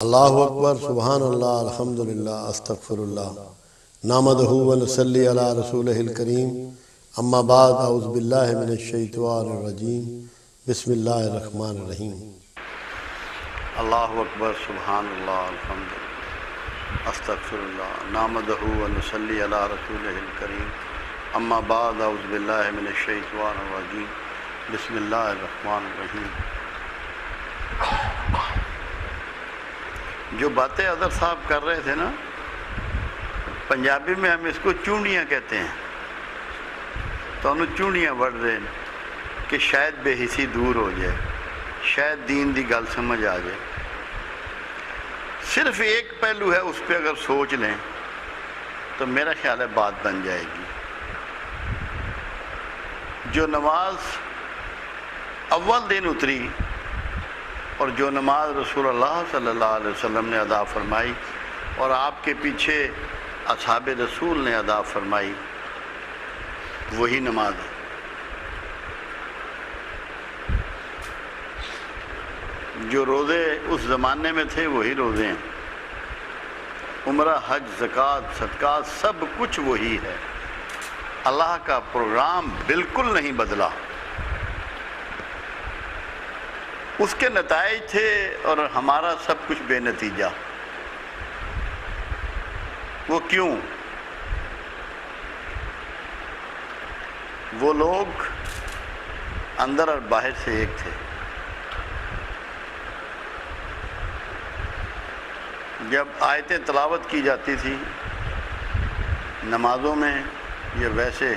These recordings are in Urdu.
اللہ اکبر، سبحان اللہ، الحمدللہ، استغفر اللہ، نحمدہ و نصلی علی رسولہ الکریم، اما بعد، اعوذ باللہ من الشیطان الرجیم، بسم اللہ الرحمن الرحیم۔ اللہ اکبر، سبحان اللہ، الحمدللہ، استغفر اللہ، نحمدہ و نصلی علی رسولہ الکریم، اما بعد، اعوذ باللہ من الشیطان الرجیم، بسم اللہ الرحمن الرحیم۔ جو باتیں اظہر صاحب کر رہے تھے نا، پنجابی میں ہم اس کو چونڈیاں کہتے ہیں، تو انہوں چونڈیاں بڑھ رہے ہیں کہ شاید بے حسی دور ہو جائے، شاید دین دی گل سمجھ آ جائے۔ صرف ایک پہلو ہے، اس پہ اگر سوچ لیں تو میرا خیال ہے بات بن جائے گی۔ جو نماز اول دن اتری اور جو نماز رسول اللہ صلی اللہ علیہ وسلم نے ادا فرمائی اور آپ کے پیچھے اصحاب رسول نے ادا فرمائی، وہی نماز ہے۔ جو روزے اس زمانے میں تھے وہی روزے ہیں، عمرہ، حج، زکوٰۃ، صدقات، سب کچھ وہی ہے۔ اللہ کا پروگرام بالکل نہیں بدلا۔ اس کے نتائج تھے اور ہمارا سب کچھ بے نتیجہ۔ وہ کیوں؟ وہ لوگ اندر اور باہر سے ایک تھے۔ جب آیتیں تلاوت کی جاتی تھی نمازوں میں یا ویسے،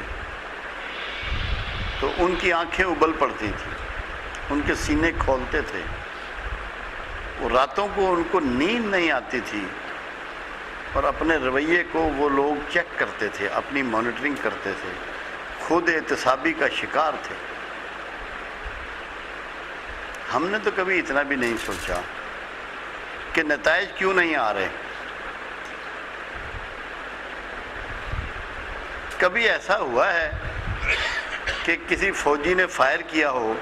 تو ان کی آنکھیں ابل پڑتی تھیں، ان کے سینے کھولتے تھے، وہ راتوں کو ان کو نیند نہیں آتی تھی، اور اپنے رویے کو وہ لوگ چیک کرتے تھے، اپنی مانیٹرنگ کرتے تھے، خود احتسابی کا شکار تھے۔ ہم نے تو کبھی اتنا بھی نہیں سوچا کہ نتائج کیوں نہیں آ رہے۔ کبھی ایسا ہوا ہے کہ کسی فوجی نے فائر کیا ہو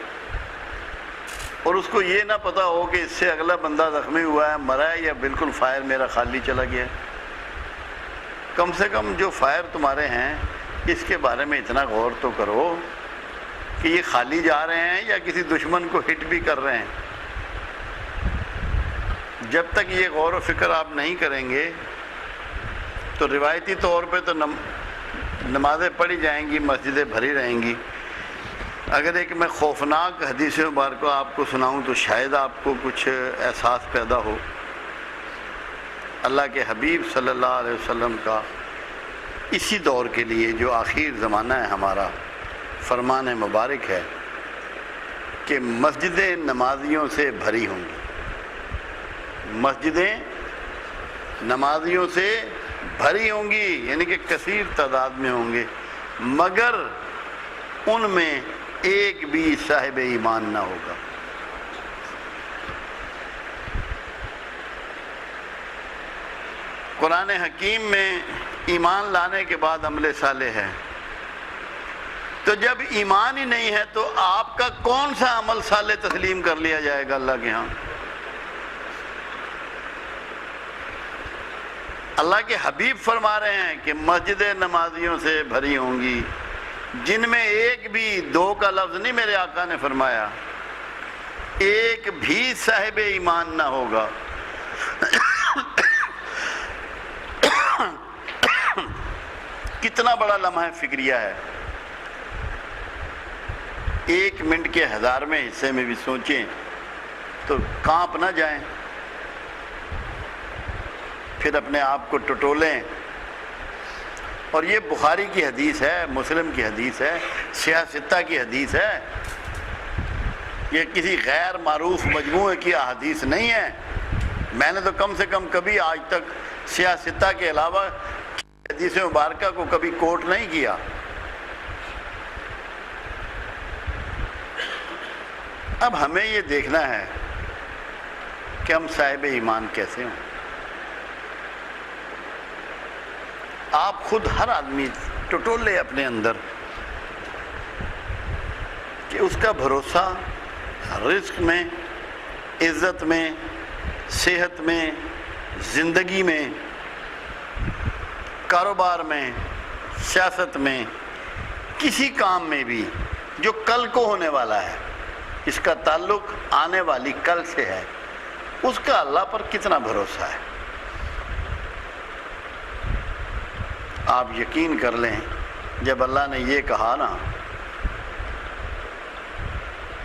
اور اس کو یہ نہ پتا ہو کہ اس سے اگلا بندہ زخمی ہوا ہے، مرا ہے، یا بالکل فائر میرا خالی چلا گیا؟ کم سے کم جو فائر تمہارے ہیں اس کے بارے میں اتنا غور تو کرو کہ یہ خالی جا رہے ہیں یا کسی دشمن کو ہٹ بھی کر رہے ہیں۔ جب تک یہ غور و فکر آپ نہیں کریں گے تو روایتی طور پہ تو نمازیں پڑھی جائیں گی، مسجدیں بھری رہیں گی۔ اگر ایک میں خوفناک حدیث مبارکہ آپ کو سناؤں تو شاید آپ کو کچھ احساس پیدا ہو۔ اللہ کے حبیب صلی اللہ علیہ وسلم کا اسی دور کے لیے جو آخر زمانہ ہے ہمارا فرمان مبارک ہے کہ مسجدیں نمازیوں سے بھری ہوں گی، مسجدیں نمازیوں سے بھری ہوں گی، یعنی کہ کثیر تعداد میں ہوں گے، مگر ان میں ایک بھی صاحب ایمان نہ ہوگا۔ قرآن حکیم میں ایمان لانے کے بعد عمل صالح ہے، تو جب ایمان ہی نہیں ہے تو آپ کا کون سا عمل صالح تسلیم کر لیا جائے گا اللہ کے ہاں؟ اللہ کے حبیب فرما رہے ہیں کہ مسجدیں نمازیوں سے بھری ہوں گی جن میں ایک بھی، دو کا لفظ نہیں میرے آقا نے فرمایا، ایک بھی صاحب ایمان نہ ہوگا۔ کتنا بڑا لمحہ فکریہ ہے۔ ایک منٹ کے 1000ویں حصے میں بھی سوچیں تو کانپ نہ جائیں، پھر اپنے آپ کو ٹٹولیں۔ اور یہ بخاری کی حدیث ہے، مسلم کی حدیث ہے، سیاہ ستہ کی حدیث ہے، یہ کسی غیر معروف مجموعے کی احادیث نہیں ہے۔ میں نے تو کم سے کم کبھی آج تک سیاہ ستہ کے علاوہ حدیث مبارکہ کو کبھی کوٹ نہیں کیا۔ اب ہمیں یہ دیکھنا ہے کہ ہم صاحب ایمان کیسے ہوں۔ آپ خود ہر آدمی ٹٹولے اپنے اندر کہ اس کا بھروسہ رزق میں، عزت میں، صحت میں، زندگی میں، کاروبار میں، سیاست میں، کسی کام میں بھی جو کل کو ہونے والا ہے، اس کا تعلق آنے والی کل سے ہے، اس کا اللہ پر کتنا بھروسہ ہے؟ آپ یقین کر لیں، جب اللہ نے یہ کہا نا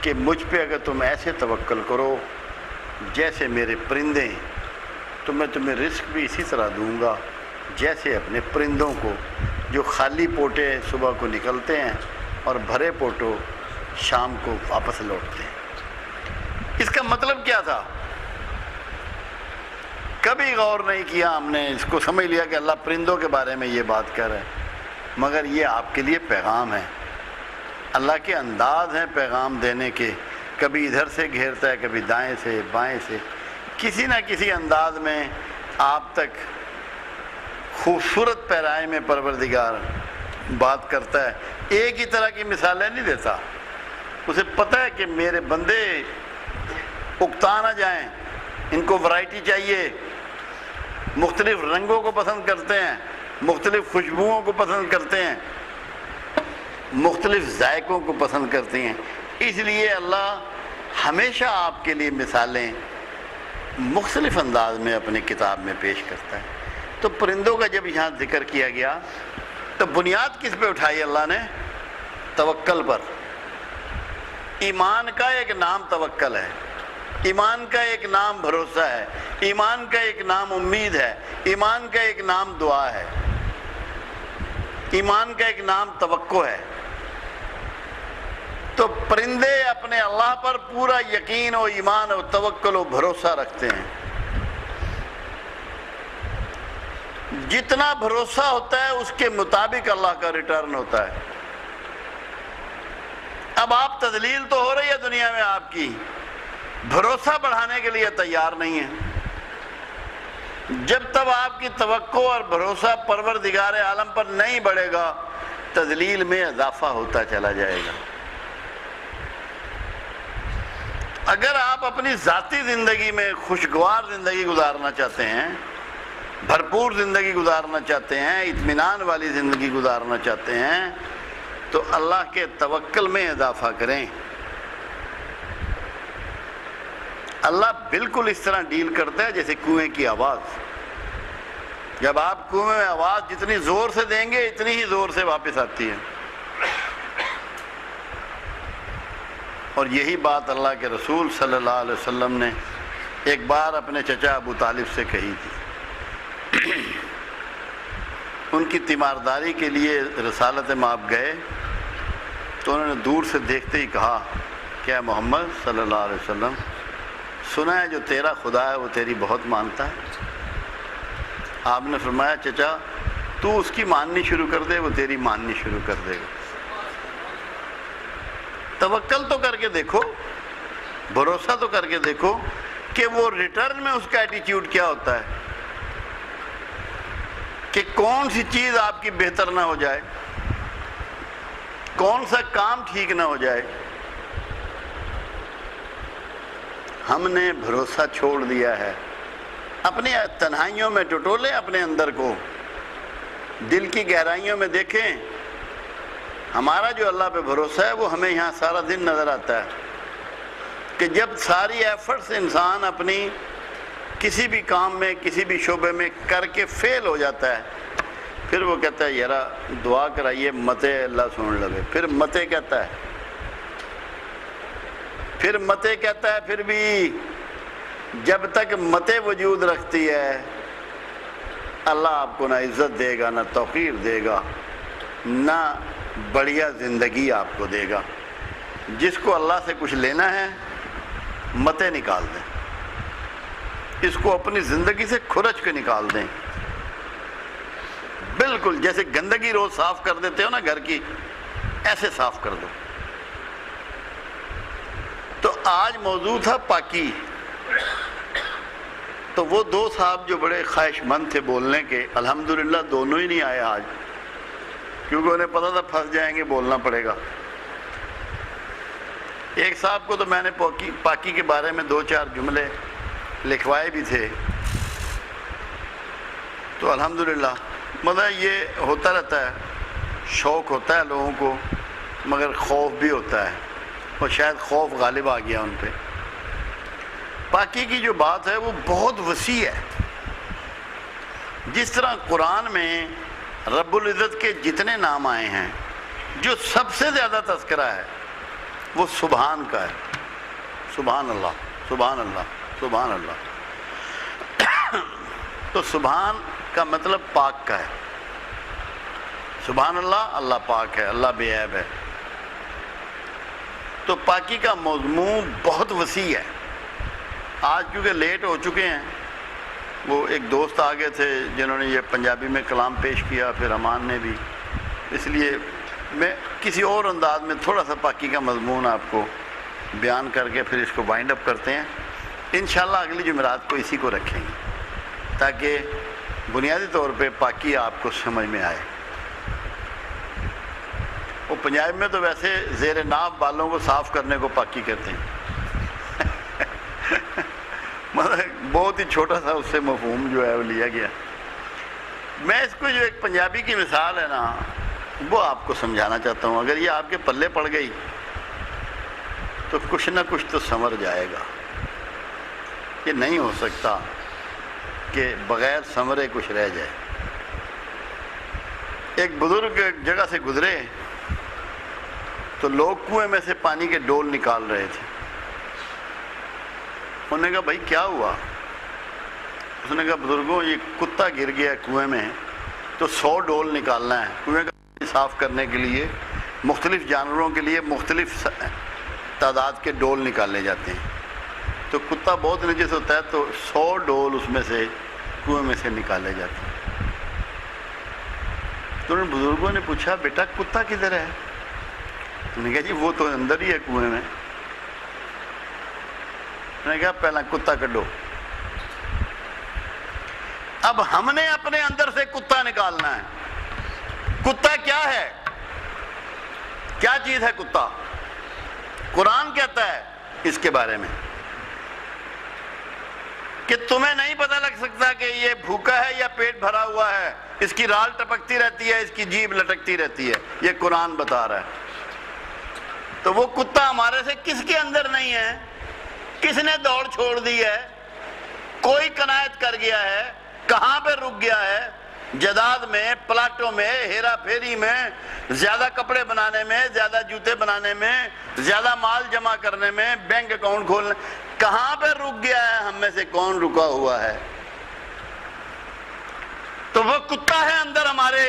کہ مجھ پہ اگر تم ایسے توکل کرو جیسے میرے پرندے، تو میں تمہیں رزق بھی اسی طرح دوں گا جیسے اپنے پرندوں کو، جو خالی پوٹے صبح کو نکلتے ہیں اور بھرے پوٹوں شام کو واپس لوٹتے ہیں۔ اس کا مطلب کیا تھا؟ کبھی غور نہیں کیا ہم نے، اس کو سمجھ لیا کہ اللہ پرندوں کے بارے میں یہ بات کر رہا ہے، مگر یہ آپ کے لیے پیغام ہے۔ اللہ کے انداز ہیں پیغام دینے کے، کبھی ادھر سے گھیرتا ہے، کبھی دائیں سے بائیں سے، کسی نہ کسی انداز میں آپ تک خوبصورت پیرائے میں پروردگار بات کرتا ہے۔ ایک ہی طرح کی مثالیں نہیں دیتا، اسے پتہ ہے کہ میرے بندے اکتا نہ جائیں، ان کو ورائٹی چاہیے، مختلف رنگوں کو پسند کرتے ہیں، مختلف خوشبوؤں کو پسند کرتے ہیں، مختلف ذائقوں کو پسند کرتے ہیں۔ اس لیے اللہ ہمیشہ آپ کے لیے مثالیں مختلف انداز میں اپنی کتاب میں پیش کرتا ہے۔ تو پرندوں کا جب یہاں ذکر کیا گیا تو بنیاد کس پہ اٹھائی اللہ نے؟ توکل پر۔ ایمان کا ایک نام توکل ہے، ایمان کا ایک نام بھروسہ ہے، ایمان کا ایک نام امید ہے، ایمان کا ایک نام دعا ہے، ایمان کا ایک نام توقع ہے۔ تو پرندے اپنے اللہ پر پورا یقین و ایمان و توکل و بھروسہ رکھتے ہیں۔ جتنا بھروسہ ہوتا ہے اس کے مطابق اللہ کا ریٹرن ہوتا ہے۔ اب آپ تذلیل تو ہو رہی ہے دنیا میں آپ کی، بھروسہ بڑھانے کے لیے تیار نہیں ہے۔ جب تک آپ کی توقع اور بھروسہ پروردگار عالم پر نہیں بڑھے گا، تذلیل میں اضافہ ہوتا چلا جائے گا۔ اگر آپ اپنی ذاتی زندگی میں خوشگوار زندگی گزارنا چاہتے ہیں، بھرپور زندگی گزارنا چاہتے ہیں، اطمینان والی زندگی گزارنا چاہتے ہیں، تو اللہ کے توکل میں اضافہ کریں۔ اللہ بالکل اس طرح ڈیل کرتا ہے جیسے کنویں کی آواز۔ جب آپ کنویں میں آواز جتنی زور سے دیں گے اتنی ہی زور سے واپس آتی ہے۔ اور یہی بات اللہ کے رسول صلی اللہ علیہ وسلم نے ایک بار اپنے چچا ابو طالب سے کہی تھی۔ ان کی تیمارداری کے لیے رسالت مآب گئے تو انہوں نے دور سے دیکھتے ہی کہا کہ اے محمد صلی اللہ علیہ وسلم، سنا ہے جو تیرا خدا ہے وہ تیری بہت مانتا ہے۔ آپ نے فرمایا چچا تو اس کی ماننی شروع کر دے، وہ تیری ماننی شروع کر دے گا۔ توکل تو کر کے دیکھو، بھروسہ تو کر کے دیکھو کہ وہ ریٹرن میں اس کا ایٹیٹیوڈ کیا ہوتا ہے، کہ کون سی چیز آپ کی بہتر نہ ہو جائے، کون سا کام ٹھیک نہ ہو جائے۔ ہم نے بھروسہ چھوڑ دیا ہے۔ اپنی تنہائیوں میں ٹٹولیں اپنے اندر کو، دل کی گہرائیوں میں دیکھیں۔ ہمارا جو اللہ پہ بھروسہ ہے وہ ہمیں یہاں سارا دن نظر آتا ہے کہ جب ساری ایفرٹس انسان اپنی کسی بھی کام میں کسی بھی شعبے میں کر کے فیل ہو جاتا ہے، پھر وہ کہتا ہے یارا دعا کرائیے متے اللہ سن لگے، پھر متے کہتا ہے، پھر متے کہتا ہے، پھر بھی جب تک متے وجود رکھتی ہے اللہ آپ کو نہ عزت دے گا، نہ توقیر دے گا، نہ بڑھیا زندگی آپ کو دے گا۔ جس کو اللہ سے کچھ لینا ہے متے نکال دیں، اس کو اپنی زندگی سے کھرچ کے نکال دیں، بالکل جیسے گندگی روز صاف کر دیتے ہو نا گھر کی، ایسے صاف کر دو۔ تو آج موضوع تھا پاکی۔ تو وہ دو صاحب جو بڑے خواہش مند تھے بولنے کے، الحمدللہ دونوں ہی نہیں آئے آج، کیونکہ انہیں پتا تھا پھنس جائیں گے، بولنا پڑے گا۔ ایک صاحب کو تو میں نے پاکی کے بارے میں 2-4 جملے لکھوائے بھی تھے. تو الحمدللہ مطلب یہ ہوتا رہتا ہے، شوق ہوتا ہے لوگوں کو، مگر خوف بھی ہوتا ہے، اور شاید خوف غالب آ گیا ان پہ. پاکی کی جو بات ہے وہ بہت وسیع ہے. جس طرح قرآن میں رب العزت کے جتنے نام آئے ہیں، جو سب سے زیادہ تذکرہ ہے وہ سبحان کا ہے. سبحان اللہ، سبحان اللہ، سبحان اللہ. تو سبحان کا مطلب پاک کا ہے. سبحان اللہ، اللہ پاک ہے، اللہ بے عیب ہے. تو پاکی کا مضمون بہت وسیع ہے. آج کیونکہ لیٹ ہو چکے ہیں، وہ ایک دوست آگے تھے جنہوں نے یہ پنجابی میں کلام پیش کیا، پھر امان نے بھی، اس لیے میں کسی اور انداز میں تھوڑا سا پاکی کا مضمون آپ کو بیان کر کے پھر اس کو وائنڈ اپ کرتے ہیں. انشاءاللہ اگلی جمعرات کو اسی کو رکھیں گے تاکہ بنیادی طور پہ پاکی آپ کو سمجھ میں آئے. وہ پنجاب میں تو ویسے زیر ناف بالوں کو صاف کرنے کو پاکی کہتے ہیں. مطلب بہت ہی چھوٹا سا اس سے مفہوم جو ہے وہ لیا گیا. میں اس کو جو ایک پنجابی کی مثال ہے نا وہ آپ کو سمجھانا چاہتا ہوں. اگر یہ آپ کے پلے پڑ گئی تو کچھ نہ کچھ تو سنور جائے گا. یہ نہیں ہو سکتا کہ بغیر سنورے کچھ رہ جائے. ایک بزرگ ایک جگہ سے گزرے تو لوگ کنویں میں سے پانی کے ڈول نکال رہے تھے. انہوں نے کہا بھائی کیا ہوا؟ اس نے کہا بزرگوں یہ کتا گر گیا کنویں میں تو 100 ڈول نکالنا ہے. کنویں کا پانی صاف کرنے کے لیے مختلف جانوروں کے لیے مختلف تعداد کے ڈول نکالے جاتے ہیں. تو کتا بہت نجس ہوتا ہے تو 100 ڈول اس میں سے کنویں میں سے نکالے جاتے ہیں. تو ان بزرگوں نے پوچھا بیٹا کتا کدھر ہے؟ انہوں نے کہا جی وہ تو اندر ہی ہے کنویں میں. میں نے کہا پہلا کتا کڈو. اب ہم نے اپنے اندر سے کتا نکالنا ہے. کتا کیا ہے؟ کیا چیز ہے کتا؟ قرآن کہتا ہے اس کے بارے میں کہ تمہیں نہیں پتہ لگ سکتا کہ یہ بھوکا ہے یا پیٹ بھرا ہوا ہے. اس کی رال ٹپکتی رہتی ہے، اس کی جیب لٹکتی رہتی ہے. یہ قرآن بتا رہا ہے. تو وہ کتا ہمارے سے کس کے اندر نہیں ہے؟ کس نے دوڑ چھوڑ دی ہے؟ کوئی قناعت کر گیا ہے؟ کہاں پہ رک گیا ہے؟ جداد میں، پلاٹوں میں، ہیرا پھیری میں، زیادہ کپڑے بنانے میں، زیادہ جوتے بنانے میں، زیادہ مال جمع کرنے میں، بینک اکاؤنٹ کھولنے. کہاں پہ رک گیا ہے؟ ہم میں سے کون رکا ہوا ہے؟ تو وہ کتا ہے اندر ہمارے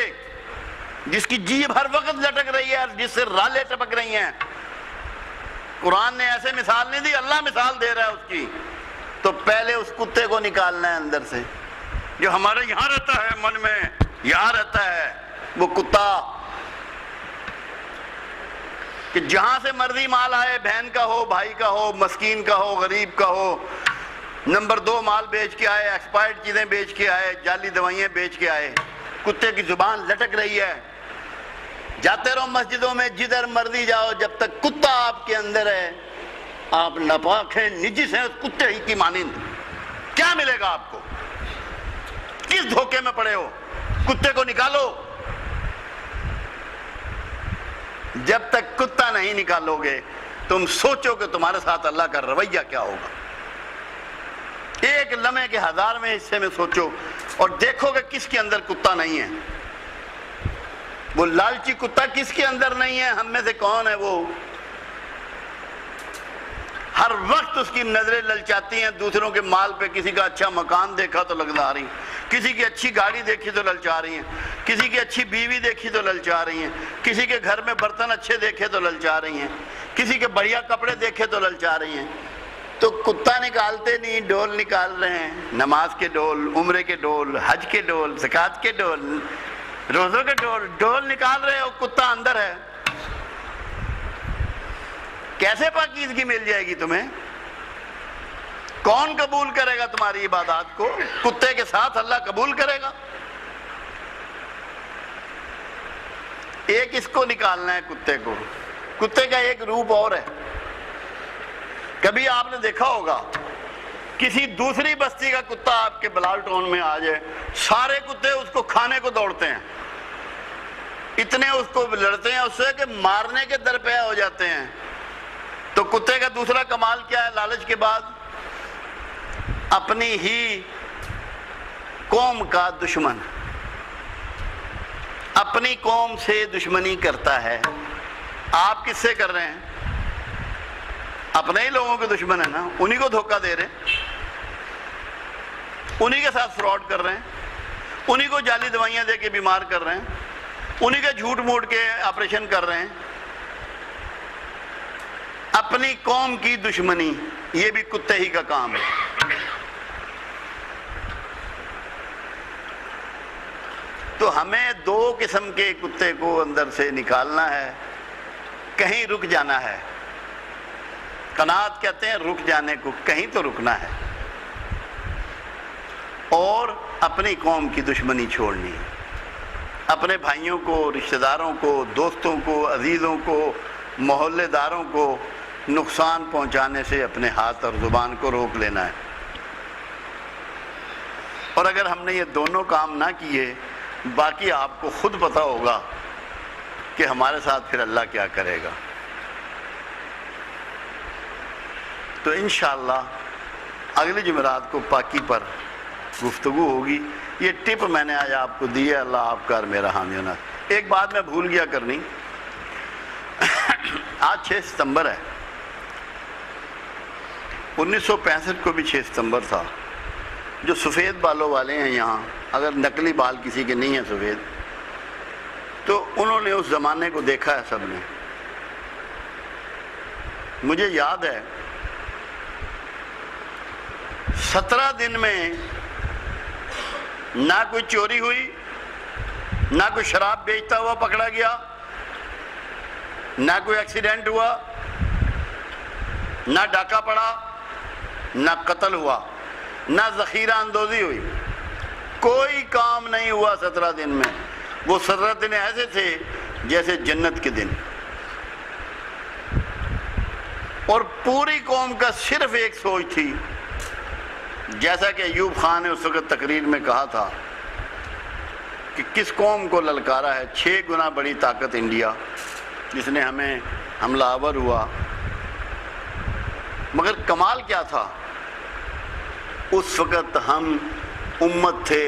جس کی جیب ہر وقت لٹک رہی ہے، جس سے رالیں ٹپک رہی ہیں. قرآن نے ایسے مثال نہیں دی، اللہ مثال دے رہا ہے اس کی. تو پہلے اس کتے کو نکالنا ہے اندر سے جو ہمارے یہاں رہتا ہے، من میں یہاں رہتا ہے وہ کتا، کہ جہاں سے مرضی مال آئے، بہن کا ہو، بھائی کا ہو، مسکین کا ہو، غریب کا ہو، نمبر 2 مال بیچ کے آئے، ایکسپائرڈ چیزیں بیچ کے آئے، جعلی دوائیاں بیچ کے آئے. کتے کی زبان لٹک رہی ہے. جاتے رہو مسجدوں میں، جدھر مرضی جاؤ، جب تک کتا آپ کے اندر ہے آپ ناپاک ہیں، نجس ہیں، کتے ہی کی مانند. کیا ملے گا آپ کو؟ کس دھوکے میں پڑے ہو؟ کتے کو نکالو. جب تک کتا نہیں نکالو گے تم سوچو کہ تمہارے ساتھ اللہ کا رویہ کیا ہوگا. ایک لمحے کے 1000ویں حصے میں سوچو اور دیکھو کہ کس کے اندر کتا نہیں ہے. وہ لالچی کتا کس کے اندر نہیں ہے؟ ہم میں سے کون ہے وہ؟ ہر وقت اس کی نظریں للچاتی ہیں دوسروں کے مال پہ. کسی کا اچھا مکان دیکھا تو للچا رہی ہیں، کسی کی اچھی گاڑی دیکھی تو للچا رہی ہیں، کسی کی اچھی بیوی دیکھی تو للچا رہی ہیں، کسی کے گھر میں برتن اچھے دیکھے تو للچا رہی ہیں، کسی کے بڑھیا کپڑے دیکھے تو للچا رہی ہیں. تو کتا نکالتے نہیں، ڈول نکال رہے ہیں. نماز کے ڈول، عمرے کے ڈول، حج کے ڈول، زکوٰۃ کے ڈول، روزوں کے ڈول نکال رہے ہو. کتا اندر ہے. کیسے پاکیزگی مل جائے گی تمہیں؟ کون قبول کرے گا تمہاری عبادات کو؟ کتے کے ساتھ اللہ قبول کرے گا؟ ایک اس کو نکالنا ہے کتے کو. کتے کا ایک روپ اور ہے. کبھی آپ نے دیکھا ہوگا کسی دوسری بستی کا کتا آپ کے بلال ٹون میں آ جائے، سارے کتے اس کو کھانے کو دوڑتے ہیں، اتنے اس کو لڑتے ہیں اس سے کہ مارنے کے درپے ہو جاتے ہیں۔ تو کتے کا دوسرا کمال کیا ہے لالچ کے بعد؟ اپنی ہی قوم کا دشمن، اپنی قوم سے دشمنی کرتا ہے۔ آپ کس سے کر رہے ہیں؟ اپنے ہی لوگوں کے دشمن ہیں نا، انہی کو دھوکہ دے رہے ہیں، انہی کے ساتھ فراڈ کر رہے ہیں، انہی کو جعلی دوائیاں دے کے بیمار کر رہے ہیں، انہی کے جھوٹ موٹ کے آپریشن کر رہے ہیں۔ اپنی قوم کی دشمنی یہ بھی کتے ہی کا کام ہے۔ تو ہمیں دو قسم کے کتے کو اندر سے نکالنا ہے، کہیں رک جانا ہے۔ قناعت کہتے ہیں رک جانے کو، کہیں تو رکنا ہے، اور اپنی قوم کی دشمنی چھوڑنی ہے۔ اپنے بھائیوں کو، رشتہ داروں کو، دوستوں کو، عزیزوں کو، محلے داروں کو نقصان پہنچانے سے اپنے ہاتھ اور زبان کو روک لینا ہے۔ اور اگر ہم نے یہ دونوں کام نہ کیے، باقی آپ کو خود پتہ ہوگا کہ ہمارے ساتھ پھر اللہ کیا کرے گا۔ تو انشاءاللہ اگلی جمعرات کو پاکی پر گفتگو ہوگی۔ یہ ٹپ میں نے آج آپ کو دی ہے، اللہ آپ کا اور میرا حامی ہونا۔ ایک بات میں بھول گیا کرنی، آج 6 ستمبر ہے، 1965 کو بھی 6 ستمبر تھا۔ جو سفید بالوں والے ہیں یہاں، اگر نقلی بال کسی کے نہیں ہیں سفید، تو انہوں نے اس زمانے کو دیکھا ہے سب نے۔ مجھے یاد ہے 17 دن میں نہ کوئی چوری ہوئی، نہ کوئی شراب بیچتا ہوا پکڑا گیا، نہ کوئی ایکسیڈنٹ ہوا، نہ ڈاکہ پڑا، نہ قتل ہوا، نہ ذخیرہ اندوزی ہوئی، کوئی کام نہیں ہوا 17 دن میں۔ وہ 17 دن ایسے تھے جیسے جنت کے دن، اور پوری قوم کا صرف ایک سوچ تھی، جیسا کہ ایوب خان نے اس وقت تقریر میں کہا تھا کہ کس قوم کو للکارا ہے، 6 گنا بڑی طاقت انڈیا جس نے ہمیں حملہ آور ہوا۔ مگر کمال کیا تھا، اس وقت ہم امت تھے،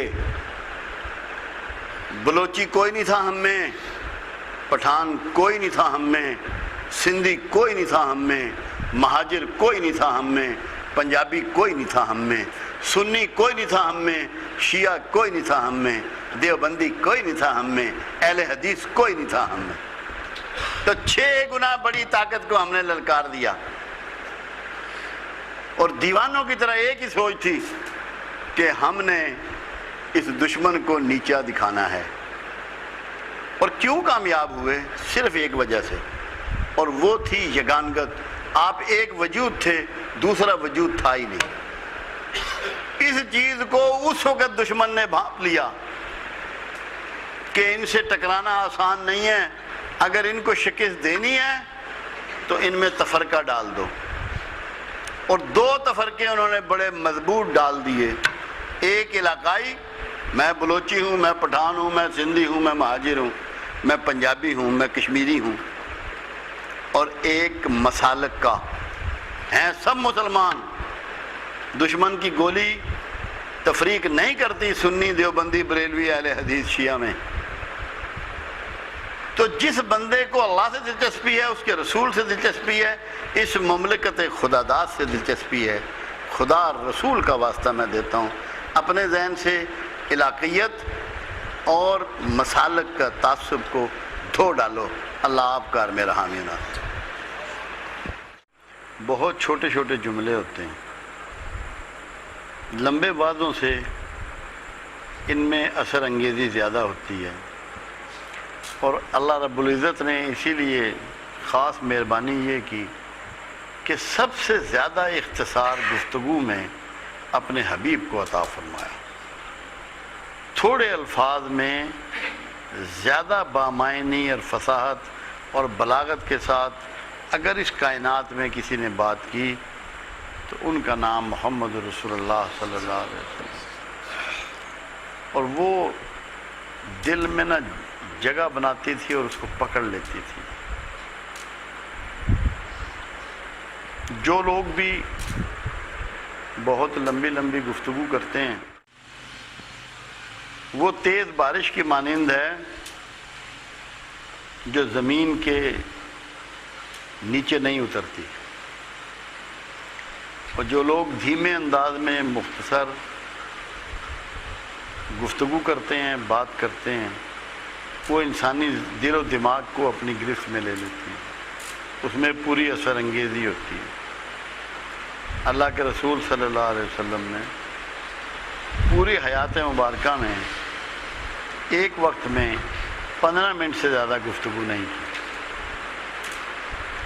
بلوچی کوئی نہیں تھا ہم میں، پٹھان کوئی نہیں تھا ہم میں، سندھی کوئی نہیں تھا ہم میں، مہاجر کوئی نہیں تھا ہم میں، پنجابی کوئی نہیں تھا ہم میں، سنی کوئی نہیں تھا ہم میں، شیعہ کوئی نہیں تھا ہم میں، دیوبندی کوئی نہیں تھا ہم میں، اہل حدیث کوئی نہیں تھا ہم میں۔ تو 6 گنا بڑی طاقت کو ہم نے للکار دیا، اور دیوانوں کی طرح ایک ہی سوچ تھی کہ ہم نے اس دشمن کو نیچا دکھانا ہے۔ اور کیوں کامیاب ہوئے؟ صرف ایک وجہ سے، اور وہ تھی یگانگت۔ آپ ایک وجود تھے، دوسرا وجود تھا ہی نہیں۔ اس چیز کو اس وقت دشمن نے بھانپ لیا کہ ان سے ٹکرانا آسان نہیں ہے، اگر ان کو شکست دینی ہے تو ان میں تفرقہ ڈال دو۔ اور 2 تفرقے انہوں نے بڑے مضبوط ڈال دیے، ایک علاقائی، میں بلوچی ہوں، میں پٹھان ہوں، میں سندھی ہوں، میں مہاجر ہوں، میں پنجابی ہوں، میں کشمیری ہوں، اور ایک مسالک کا، ہیں سب مسلمان، دشمن کی گولی تفریق نہیں کرتی سنی، دیوبندی، بریلوی، اہل حدیث، شیعہ میں۔ تو جس بندے کو اللہ سے دلچسپی ہے، اس کے رسول سے دلچسپی ہے، اس مملکت خدا داد سے دلچسپی ہے، خدا اور رسول کا واسطہ میں دیتا ہوں، اپنے ذہن سے علاقیت اور مسالک کا تعصب کو دھو ڈالو۔ اللہ آپ کا اور میرا حامی نہ۔ بہت چھوٹے چھوٹے جملے ہوتے ہیں، لمبے بازوں سے ان میں اثر انگیزی زیادہ ہوتی ہے، اور اللہ رب العزت نے اسی لیے خاص مہربانی یہ کی کہ سب سے زیادہ اختصار گفتگو میں اپنے حبیب کو عطا فرمایا۔ تھوڑے الفاظ میں زیادہ بامعنی اور فصاحت اور بلاغت کے ساتھ اگر اس کائنات میں کسی نے بات کی تو ان کا نام محمد رسول اللہ صلی اللہ علیہ وسلم، اور وہ دل میں نہ جگہ بناتی تھی اور اس کو پکڑ لیتی تھی۔ جو لوگ بھی بہت لمبی لمبی گفتگو کرتے ہیں وہ تیز بارش کی مانند ہے جو زمین کے نیچے نہیں اترتی، اور جو لوگ دھیمے انداز میں مختصر گفتگو کرتے ہیں، بات کرتے ہیں، وہ انسانی دل و دماغ کو اپنی گرفت میں لے لیتی ہیں، اس میں پوری اثر انگیزی ہوتی ہے۔ اللہ کے رسول صلی اللہ علیہ وسلم نے پوری حیات مبارکہ میں ایک وقت میں 15 منٹ سے زیادہ گفتگو نہیں کی۔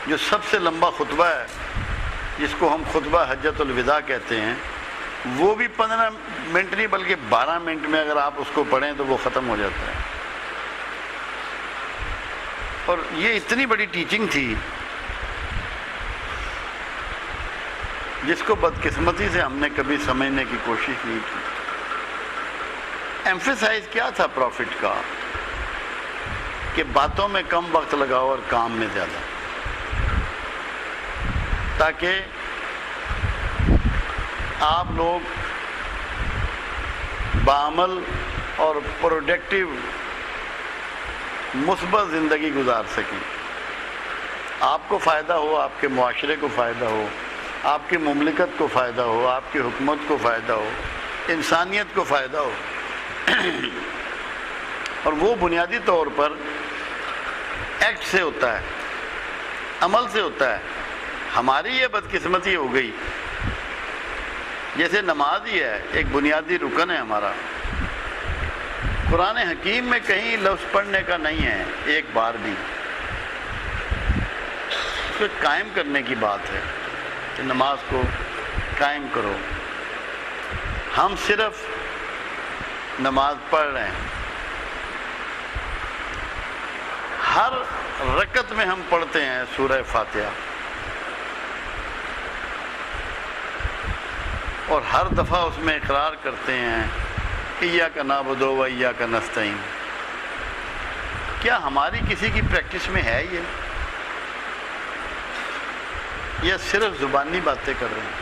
جو سب سے لمبا خطبہ ہے جس کو ہم خطبہ حجۃ الوداع کہتے ہیں، وہ بھی 15 منٹ نہیں بلکہ 12 منٹ میں اگر آپ اس کو پڑھیں تو وہ ختم ہو جاتا ہے۔ اور یہ اتنی بڑی ٹیچنگ تھی جس کو بدقسمتی سے ہم نے کبھی سمجھنے کی کوشش نہیں کی۔ ایمفیسائز کیا تھا پروفٹ کا کہ باتوں میں کم وقت لگاؤ اور کام میں زیادہ، تاکہ آپ لوگ بعمل اور پروڈکٹیو مثبت زندگی گزار سکیں، آپ کو فائدہ ہو، آپ کے معاشرے کو فائدہ ہو، آپ کی مملکت کو فائدہ ہو، آپ کی حکومت کو فائدہ ہو، انسانیت کو فائدہ ہو۔ اور وہ بنیادی طور پر ایکٹ سے ہوتا ہے، عمل سے ہوتا ہے۔ ہماری یہ بدقسمتی ہو گئی، جیسے نماز ہی ہے، ایک بنیادی رکن ہے ہمارا، قرآن حکیم میں کہیں لفظ پڑھنے کا نہیں ہے ایک بار بھی، اس کو قائم کرنے کی بات ہے کہ نماز کو قائم کرو۔ ہم صرف نماز پڑھ رہے ہیں، ہر رکعت میں ہم پڑھتے ہیں سورہ فاتحہ، اور ہر دفعہ اس میں اقرار کرتے ہیں ایاک نعبد و ایاک نستعین۔ کیا ہماری کسی کی پریکٹس میں ہے یہ صرف زبانی باتیں کر رہے ہیں؟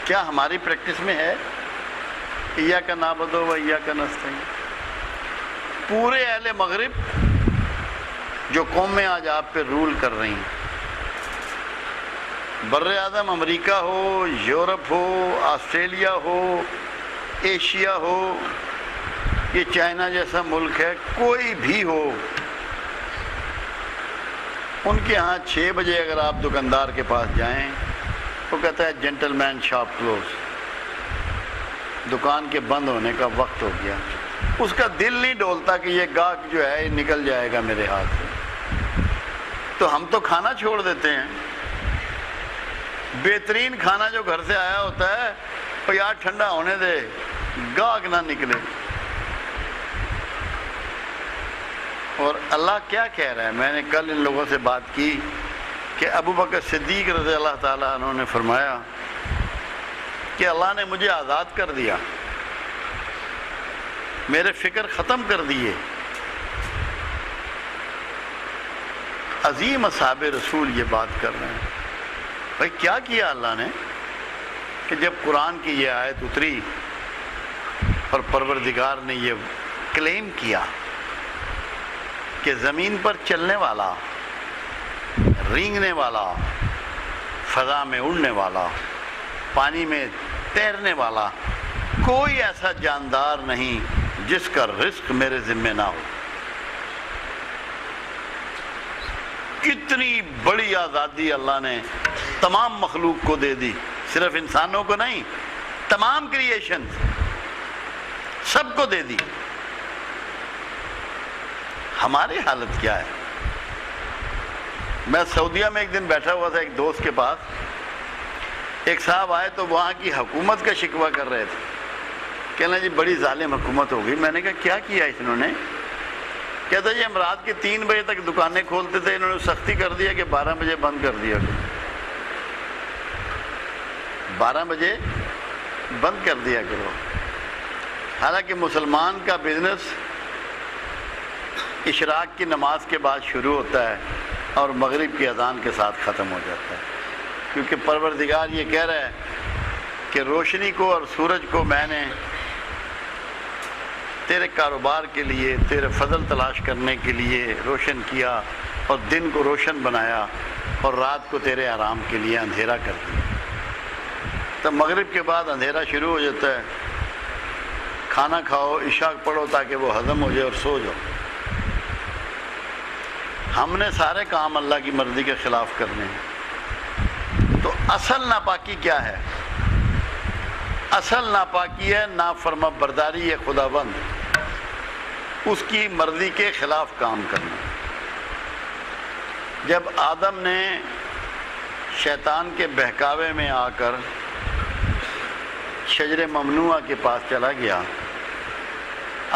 کیا ہماری پریکٹس میں ہے ایاک نعبد و ایاک نستعین؟ پورے اہل مغرب جو قومیں آج آپ پہ رول کر رہی ہیں، بر اعظم امریکہ ہو، یورپ ہو، آسٹریلیا ہو، ایشیا ہو، یہ چائنا جیسا ملک ہے، کوئی بھی ہو، ان کے ہاں 6 بجے اگر آپ دکاندار کے پاس جائیں وہ کہتا ہے جینٹل مین شاپ کلوز، دکان کے بند ہونے کا وقت ہو گیا۔ اس کا دل نہیں ڈولتا کہ یہ گاہک جو ہے یہ نکل جائے گا میرے ہاتھ سے، تو ہم تو کھانا چھوڑ دیتے ہیں۔ بہترین کھانا جو گھر سے آیا ہوتا ہے وہ یار ٹھنڈا ہونے دے، گاہک نہ نکلے۔ اور اللہ کیا کہہ رہا ہے؟ میں نے کل ان لوگوں سے بات کی کہ ابو بکر صدیق رضی اللہ تعالیٰ عنہ نے فرمایا کہ اللہ نے مجھے آزاد کر دیا، میرے فکر ختم کر دیے۔ عظیم اصحاب رسول یہ بات کر رہے ہیں۔ بھائی کیا کیا اللہ نے کہ جب قرآن کی یہ آیت اتری اور پروردگار نے یہ کلیم کیا کہ زمین پر چلنے والا، رینگنے والا، فضا میں اڑنے والا، پانی میں تیرنے والا کوئی ایسا جاندار نہیں جس کا رزق میرے ذمہ نہ ہو۔ کتنی بڑی آزادی اللہ نے تمام مخلوق کو دے دی، صرف انسانوں کو نہیں، تمام کریشن سب کو دے دی۔ ہماری حالت کیا ہے؟ میں سعودیہ میں ایک دن بیٹھا ہوا تھا ایک دوست کے پاس، ایک صاحب آئے تو وہاں کی حکومت کا شکوہ کر رہے تھے، کہنا جی بڑی ظالم حکومت ہو گئی۔ میں نے کہا کیا کیا انہوں نے؟ کہتا جی ہم رات کے 3 بجے تک دکانیں کھولتے تھے، انہوں نے سختی کر دیا کہ 12 بجے بند کر دیا۔ 12 بجے بند کر دیا کرو۔ حالانکہ مسلمان کا بزنس اشراق کی نماز کے بعد شروع ہوتا ہے اور مغرب کی اذان کے ساتھ ختم ہو جاتا ہے، کیونکہ پروردگار یہ کہہ رہا ہے کہ روشنی کو اور سورج کو میں نے تیرے کاروبار کے لیے، تیرے فضل تلاش کرنے کے لیے روشن کیا، اور دن کو روشن بنایا، اور رات کو تیرے آرام کے لیے اندھیرا کر دیا۔ تب مغرب کے بعد اندھیرا شروع ہو جاتا ہے، کھانا کھاؤ، عشاء پڑھو تاکہ وہ ہضم ہو جائے اور سو جاؤ۔ ہم نے سارے کام اللہ کی مرضی کے خلاف کرنے ہیں۔ تو اصل ناپاکی کیا ہے؟ اصل ناپاکی ہے نافرما برداری ہے خداوند، اس کی مرضی کے خلاف کام کرنا۔ جب آدم نے شیطان کے بہکاوے میں آ کر شجر ممنوعہ کے پاس چلا گیا،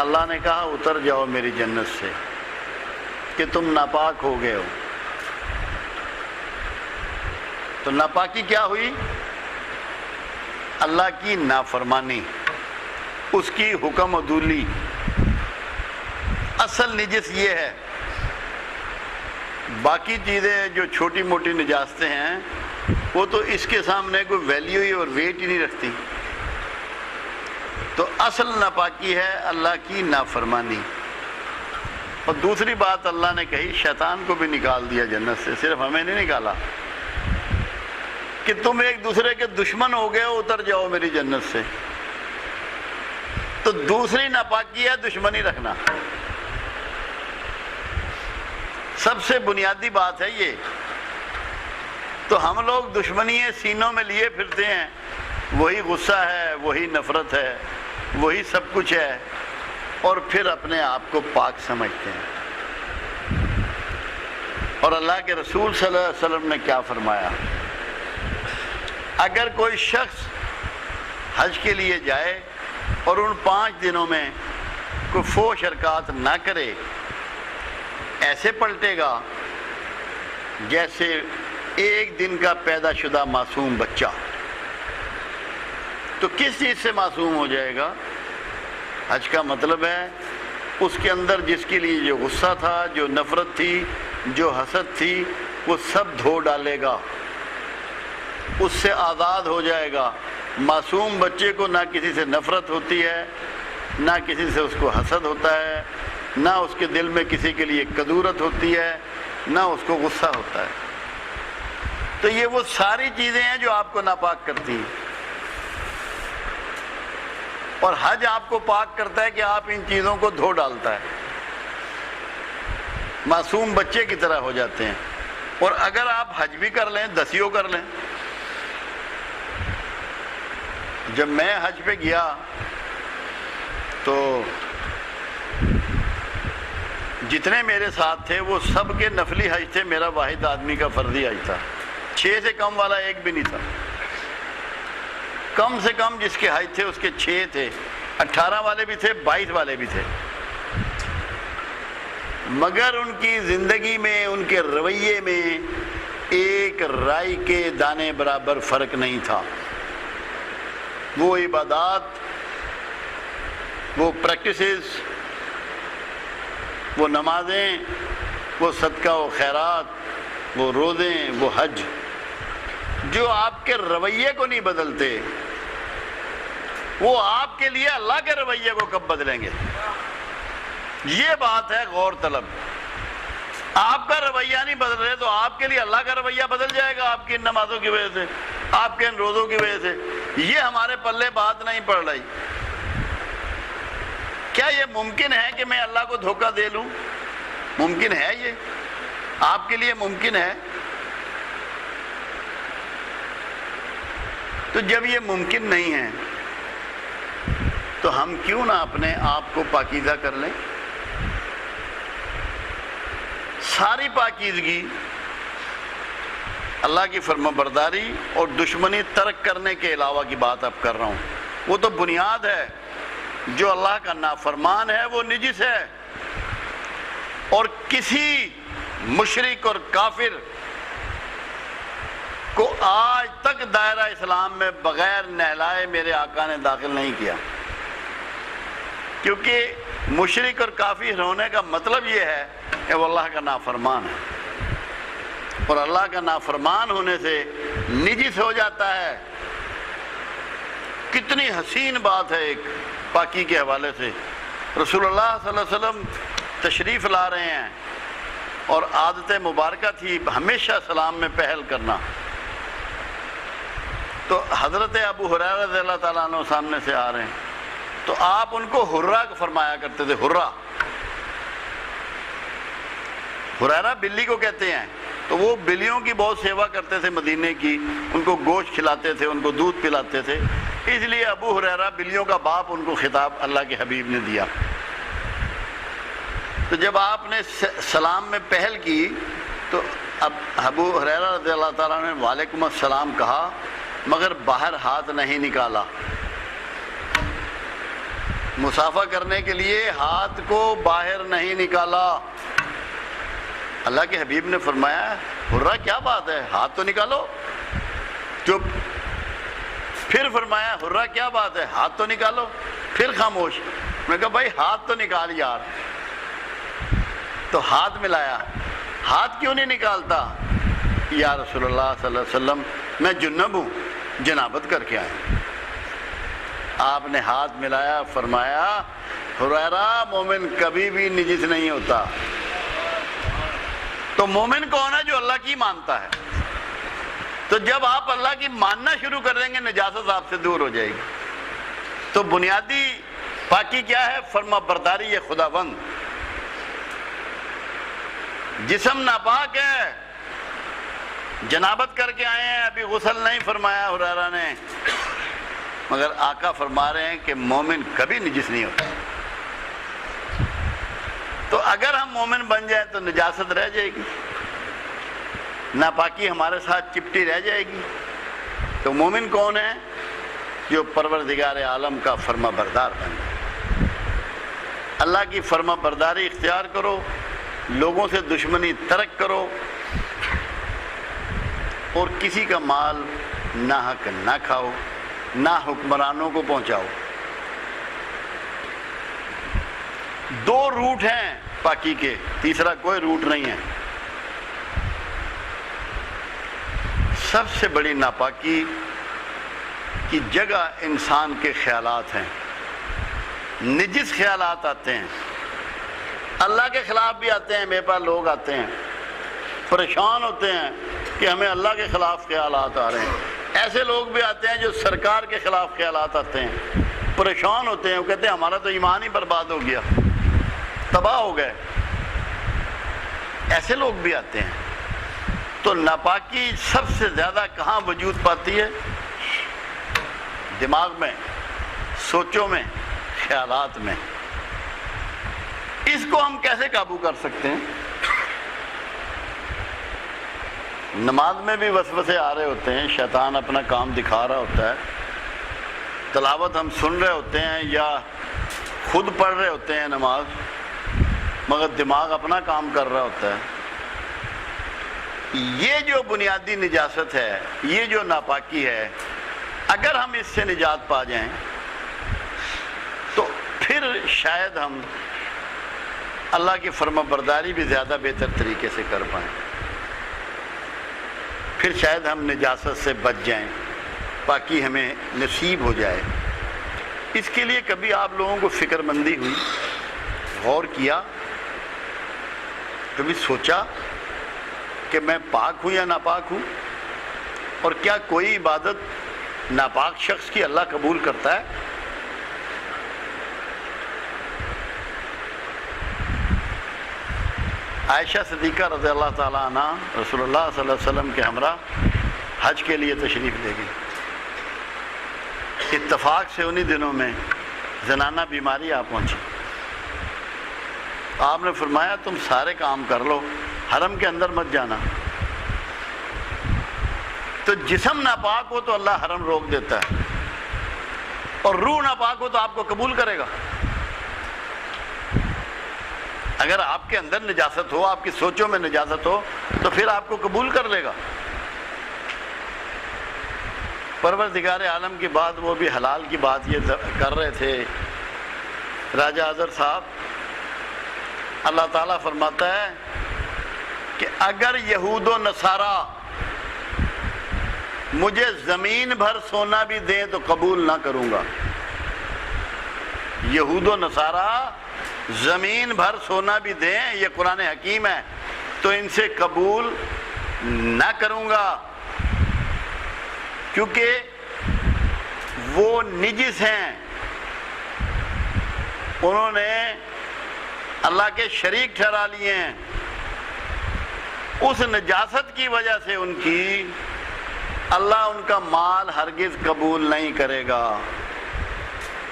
اللہ نے کہا اتر جاؤ میری جنت سے کہ تم ناپاک ہو گئے ہو۔ تو ناپاکی کیا ہوئی؟ اللہ کی نافرمانی، اس کی حکم عدولی۔ اصل نجس یہ ہے، باقی چیزیں جو چھوٹی موٹی نجاستیں ہیں وہ تو اس کے سامنے کوئی ویلیو ہی اور ویٹ ہی نہیں رکھتی۔ تو اصل ناپاکی ہے اللہ کی نافرمانی۔ اور دوسری بات اللہ نے کہی، شیطان کو بھی نکال دیا جنت سے، صرف ہمیں نہیں نکالا، کہ تم ایک دوسرے کے دشمن ہو گئے ہو، اتر جاؤ میری جنت سے۔ تو دوسری ناپاکی ہے دشمنی رکھنا۔ سب سے بنیادی بات ہے یہ۔ تو ہم لوگ دشمنیاں سینوں میں لیے پھرتے ہیں، وہی غصہ ہے، وہی نفرت ہے، وہی سب کچھ ہے، اور پھر اپنے آپ کو پاک سمجھتے ہیں۔ اور اللہ کے رسول صلی اللہ علیہ وسلم نے کیا فرمایا؟ اگر کوئی شخص حج کے لیے جائے اور ان 5 دنوں میں کوئی فحش حرکات نہ کرے، ایسے پلٹے گا جیسے ایک دن کا پیدا شدہ معصوم بچہ۔ تو کس چیز سے معصوم ہو جائے گا؟ حج کا مطلب ہے اس کے اندر جس کے لیے جو غصہ تھا، جو نفرت تھی، جو حسد تھی، وہ سب دھو ڈالے گا، اس سے آزاد ہو جائے گا۔ معصوم بچے کو نہ کسی سے نفرت ہوتی ہے، نہ کسی سے اس کو حسد ہوتا ہے، نہ اس کے دل میں کسی کے لیے کدورت ہوتی ہے، نہ اس کو غصہ ہوتا ہے۔ تو یہ وہ ساری چیزیں ہیں جو آپ کو ناپاک کرتی ہیں، اور حج آپ کو پاک کرتا ہے کہ آپ ان چیزوں کو دھو ڈالتا ہے، معصوم بچے کی طرح ہو جاتے ہیں۔ اور اگر آپ حج بھی کر لیں، دسیوں کر لیں۔ جب میں حج پہ گیا تو جتنے میرے ساتھ تھے وہ سب کے نفلی حج تھے، میرا واحد آدمی کا فرضی حج تھا۔ 6 سے کم والا ایک بھی نہیں تھا۔ کم سے کم جس کے حج تھے اس کے 6 تھے، 18 والے بھی تھے، 22 والے بھی تھے، مگر ان کی زندگی میں، ان کے رویے میں ایک رائی کے دانے برابر فرق نہیں تھا۔ وہ عبادات، وہ پریکٹسز، وہ نمازیں، وہ صدقہ و خیرات، وہ روزے، وہ حج، جو آپ کے رویے کو نہیں بدلتے، وہ آپ کے لیے اللہ کے رویے کو کب بدلیں گے؟ یہ بات ہے غور طلب۔ آپ کا رویہ نہیں بدل رہے تو آپ کے لیے اللہ کا رویہ بدل جائے گا آپ کی ان نمازوں کی وجہ سے، آپ کے ان روزوں کی وجہ سے۔ یہ ہمارے پلے بات نہیں پڑ رہی۔ کیا یہ ممکن ہے کہ میں اللہ کو دھوکہ دے لوں؟ ممکن ہے؟ یہ آپ کے لیے ممکن ہے؟ تو جب یہ ممکن نہیں ہے تو ہم کیوں نہ اپنے آپ کو پاکیزہ کر لیں؟ ساری پاکیزگی اللہ کی فرمانبرداری اور دشمنی ترک کرنے کے علاوہ کی بات اب کر رہا ہوں۔ وہ تو بنیاد ہے۔ جو اللہ کا نافرمان ہے وہ نجس ہے، اور کسی مشرک اور کافر کو آج تک دائرہ اسلام میں بغیر نہلائے میرے آقا نے داخل نہیں کیا، کیونکہ مشرک اور کافر ہونے کا مطلب یہ ہے کہ وہ اللہ کا نافرمان ہے، اور اللہ کا نافرمان ہونے سے نجس ہو جاتا ہے۔ کتنی حسین بات ہے ایک پاکی کے حوالے سے، رسول اللہ صلی اللہ علیہ وسلم تشریف لا رہے ہیں اور عادت مبارکہ تھی ہمیشہ سلام میں پہل کرنا، تو حضرت ابو ہریرہ رضی اللہ تعالیٰ عنہ سامنے سے آ رہے ہیں، تو آپ ان کو ہرہ فرمایا کرتے تھے۔ ہرہ ہریرہ بلی کو کہتے ہیں، تو وہ بلیوں کی بہت سیوا کرتے تھے مدینے کی، ان کو گوشت کھلاتے تھے، ان کو دودھ پلاتے تھے، اس لیے ابو ہریرہ بلیوں کا باپ ان کو خطاب اللہ کے حبیب نے دیا۔ تو جب آپ نے سلام میں پہل کی تو اب ابو ہریرہ رضی اللہ تعالیٰ نے وعلیکم السلام کہا، مگر باہر ہاتھ نہیں نکالا۔ مصافحہ کرنے کے لیے ہاتھ کو باہر نہیں نکالا۔ اللہ کے حبیب نے فرمایا ہرہ کیا بات ہے، ہاتھ تو نکالو۔ چپ۔ پھر فرمایا ہرہ کیا بات ہے، ہاتھ تو نکالو۔ پھر خاموش۔ میں کہا بھائی ہاتھ تو نکال یار، تو ہاتھ ملایا۔ ہاتھ کیوں نہیں نکالتا؟ یا رسول اللہ صلی اللہ علیہ وسلم میں جنب ہوں، جنابت کر کے آیا۔ آپ نے ہاتھ ملایا، فرمایا ہریرہ مومن کبھی بھی نجس نہیں ہوتا۔ تو مومن کون ہے؟ جو اللہ کی مانتا ہے۔ تو جب آپ اللہ کی ماننا شروع کر دیں گے نجاست آپ سے دور ہو جائے گی۔ تو بنیادی پاکی کیا ہے؟ فرما برداری یہ خداوند۔ جسم ناپاک ہے، جنابت کر کے آئے ہیں، ابھی غسل نہیں فرمایا ہریرہ نے، مگر آقا فرما رہے ہیں کہ مومن کبھی نجس نہیں ہوتا۔ تو اگر ہم مومن بن جائیں تو نجاست رہ جائے گی، ناپاکی ہمارے ساتھ چپٹی رہ جائے گی۔ تو مومن کون ہے؟ جو پروردگار عالم کا فرما بردار بن جائے۔ اللہ کی فرما برداری اختیار کرو، لوگوں سے دشمنی ترک کرو، اور کسی کا مال ناحق نہ کھاؤ، نہ حکمرانوں کو پہنچاؤ۔ دو روٹ ہیں پاکی کے، تیسرا کوئی روٹ نہیں ہے۔ سب سے بڑی ناپاکی کی جگہ انسان کے خیالات ہیں، نجس خیالات آتے ہیں، اللہ کے خلاف بھی آتے ہیں۔ میرے پاس لوگ آتے ہیں پریشان ہوتے ہیں کہ ہمیں اللہ کے خلاف خیالات آ رہے ہیں۔ ایسے لوگ بھی آتے ہیں جو سرکار کے خلاف خیالات آتے ہیں، پریشان ہوتے ہیں، وہ کہتے ہیں ہمارا تو ایمان ہی برباد ہو گیا، تباہ ہو گئے۔ ایسے لوگ بھی آتے ہیں۔ تو ناپاکی سب سے زیادہ کہاں وجود پاتی ہے؟ دماغ میں، سوچوں میں، خیالات میں۔ اس کو ہم کیسے قابو کر سکتے ہیں؟ نماز میں بھی وسوسے آ رہے ہوتے ہیں، شیطان اپنا کام دکھا رہا ہوتا ہے، تلاوت ہم سن رہے ہوتے ہیں یا خود پڑھ رہے ہوتے ہیں نماز، مگر دماغ اپنا کام کر رہا ہوتا ہے۔ یہ جو بنیادی نجاست ہے، یہ جو ناپاکی ہے، اگر ہم اس سے نجات پا جائیں تو پھر شاید ہم اللہ کی فرما برداری بھی زیادہ بہتر طریقے سے کر پائیں، پھر شاید ہم نجاست سے بچ جائیں، پاکی ہمیں نصیب ہو جائے۔ اس کے لیے کبھی آپ لوگوں کو فکر مندی ہوئی، غور کیا، کبھی سوچا کہ میں پاک ہوں یا ناپاک ہوں؟ اور کیا کوئی عبادت ناپاک شخص کی اللہ قبول کرتا ہے؟ عائشہ صدیقہ رضی اللہ تعالیٰ عنہ رسول اللہ صلی اللہ علیہ وسلم کے ہمراہ حج کے لیے تشریف لے گئی۔ اتفاق سے انہی دنوں میں زنانہ بیماری آ پہنچی۔ آپ نے فرمایا تم سارے کام کر لو، حرم کے اندر مت جانا۔ تو جسم ناپاک ہو تو اللہ حرم روک دیتا ہے، اور روح ناپاک ہو تو آپ کو قبول کرے گا۔ اگر آپ کے اندر نجاست ہو، آپ کی سوچوں میں نجاست ہو، تو پھر آپ کو قبول کر لے گا۔ پروردگار عالم کی بات، وہ بھی حلال کی بات یہ کر رہے تھے راجہ اظہر صاحب۔ اللہ تعالیٰ فرماتا ہے کہ اگر یہود و نصارہ مجھے زمین بھر سونا بھی دیں تو قبول نہ کروں گا۔ یہود و نصارہ زمین بھر سونا بھی دیں، یہ قرآن حکیم ہے، تو ان سے قبول نہ کروں گا، کیونکہ وہ نجس ہیں، انہوں نے اللہ کے شریک ٹھہرا لیے ہیں، اس نجاست کی وجہ سے ان کی اللہ ان کا مال ہرگز قبول نہیں کرے گا۔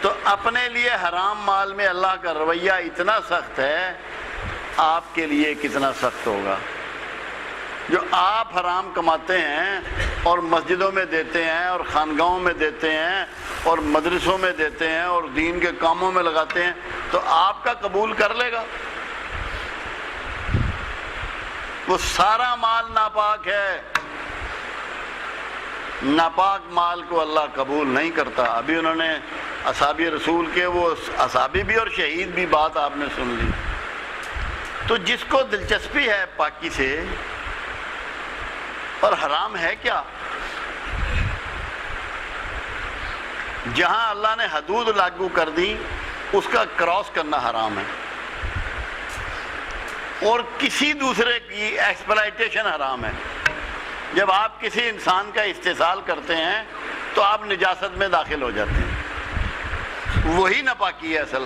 تو اپنے لیے حرام مال میں اللہ کا رویہ اتنا سخت ہے، آپ کے لیے کتنا سخت ہوگا؟ جو آپ حرام کماتے ہیں اور مسجدوں میں دیتے ہیں اور خانگاہوں میں دیتے ہیں اور مدرسوں میں دیتے ہیں اور دین کے کاموں میں لگاتے ہیں، تو آپ کا قبول کر لے گا؟ وہ سارا مال ناپاک ہے، ناپاک مال کو اللہ قبول نہیں کرتا۔ ابھی انہوں نے اصحابی رسول کے، وہ اصحابی بھی اور شہید بھی بات آپ نے سن لی۔ تو جس کو دلچسپی ہے پاکی سے، اور حرام ہے کیا؟ جہاں اللہ نے حدود لاگو کر دی اس کا کراس کرنا حرام ہے، اور کسی دوسرے کی ایکسپلائٹیشن حرام ہے۔ جب آپ کسی انسان کا استحصال کرتے ہیں تو آپ نجاست میں داخل ہو جاتے ہیں۔ وہی ناپاکی ہے اصل،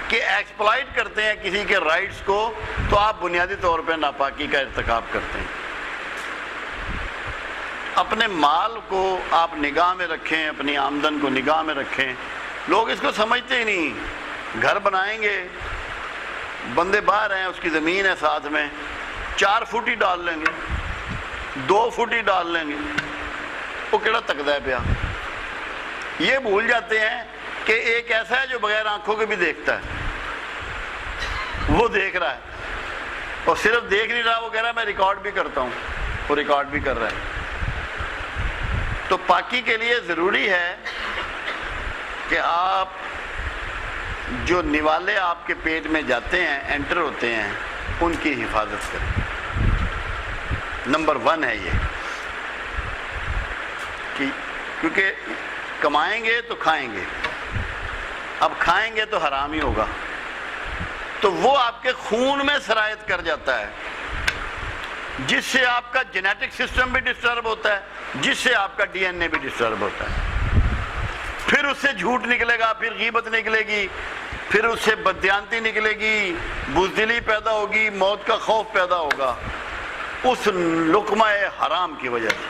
کہ ایکسپلائٹ کرتے ہیں کسی کے رائٹس کو، تو آپ بنیادی طور پہ ناپاکی کا ارتکاب کرتے ہیں۔ اپنے مال کو آپ نگاہ میں رکھیں، اپنی آمدن کو نگاہ میں رکھیں۔ لوگ اس کو سمجھتے ہی نہیں۔ گھر بنائیں گے، بندے باہر ہیں، اس کی زمین ہے ساتھ میں، 4 فٹ ہی ڈال لیں گے، 2 فٹ ہی ڈال لیں گے، وہ کیڑا تکدا ہے پیا۔ یہ بھول جاتے ہیں کہ ایک ایسا ہے جو بغیر آنکھوں کے بھی دیکھتا ہے، وہ دیکھ رہا ہے، اور صرف دیکھ نہیں رہا، وہ کہہ رہا ہے میں ریکارڈ بھی کرتا ہوں، وہ ریکارڈ بھی کر رہا ہے۔ تو پاکی کے لیے ضروری ہے کہ آپ جو نوالے آپ کے پیٹ میں جاتے ہیں، انٹر ہوتے ہیں، ان کی حفاظت کریں۔ نمبر 1 ہے یہ، کیونکہ کمائیں گے تو کھائیں گے، اب کھائیں گے تو حرام ہی ہوگا، تو وہ آپ کے خون میں سرایت کر جاتا ہے، جس سے آپ کا جینیٹک سسٹم بھی ڈسٹرب ہوتا ہے، جس سے آپ کا ڈی این اے بھی ڈسٹرب ہوتا ہے۔ پھر اس سے جھوٹ نکلے گا، پھر غیبت نکلے گی، پھر اس سے بددیانتی نکلے گی، بزدلی پیدا ہوگی، موت کا خوف پیدا ہوگا، اس لقمہ حرام کی وجہ سے۔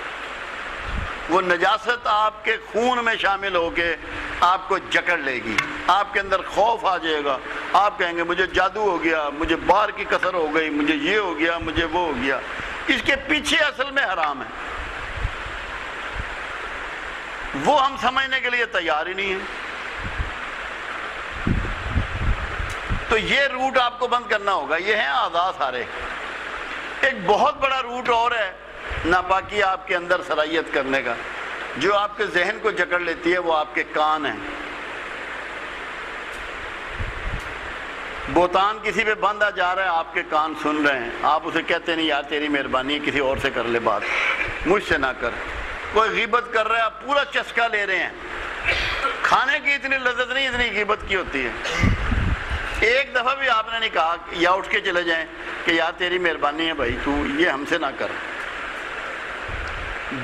وہ نجاست آپ کے خون میں شامل ہو کے آپ کو جکڑ لے گی، آپ کے اندر خوف آ جائے گا، آپ کہیں گے مجھے جادو ہو گیا، مجھے باہر کی کثر ہو گئی، مجھے یہ ہو گیا، مجھے وہ ہو گیا۔ اس کے پیچھے اصل میں حرام ہے، وہ ہم سمجھنے کے لیے تیار ہی نہیں ہیں۔ تو یہ روٹ آپ کو بند کرنا ہوگا۔ یہ ہیں اعضاء سارے۔ ایک بہت بڑا روٹ اور ہے ناپاکی آپ کے اندر صلاحیت کرنے کا، جو آپ کے ذہن کو جکڑ لیتی ہے، وہ آپ کے کان ہیں۔ بہتان کسی پہ بندھا جا رہا ہے، آپ کے کان سن رہے ہیں، آپ اسے کہتے نہیں یار تیری مہربانی ہے، کسی اور سے کر لے بات، مجھ سے نہ کر۔ کوئی غیبت کر رہا ہے، آپ پورا چسکا لے رہے ہیں۔ کھانے کی اتنی لذت نہیں اتنی غیبت کی ہوتی ہے۔ ایک دفعہ بھی آپ نے نہیں کہا یا اٹھ کے چلے جائیں کہ یار تیری مہربانی ہے بھائی، تو یہ ہم سے نہ کر۔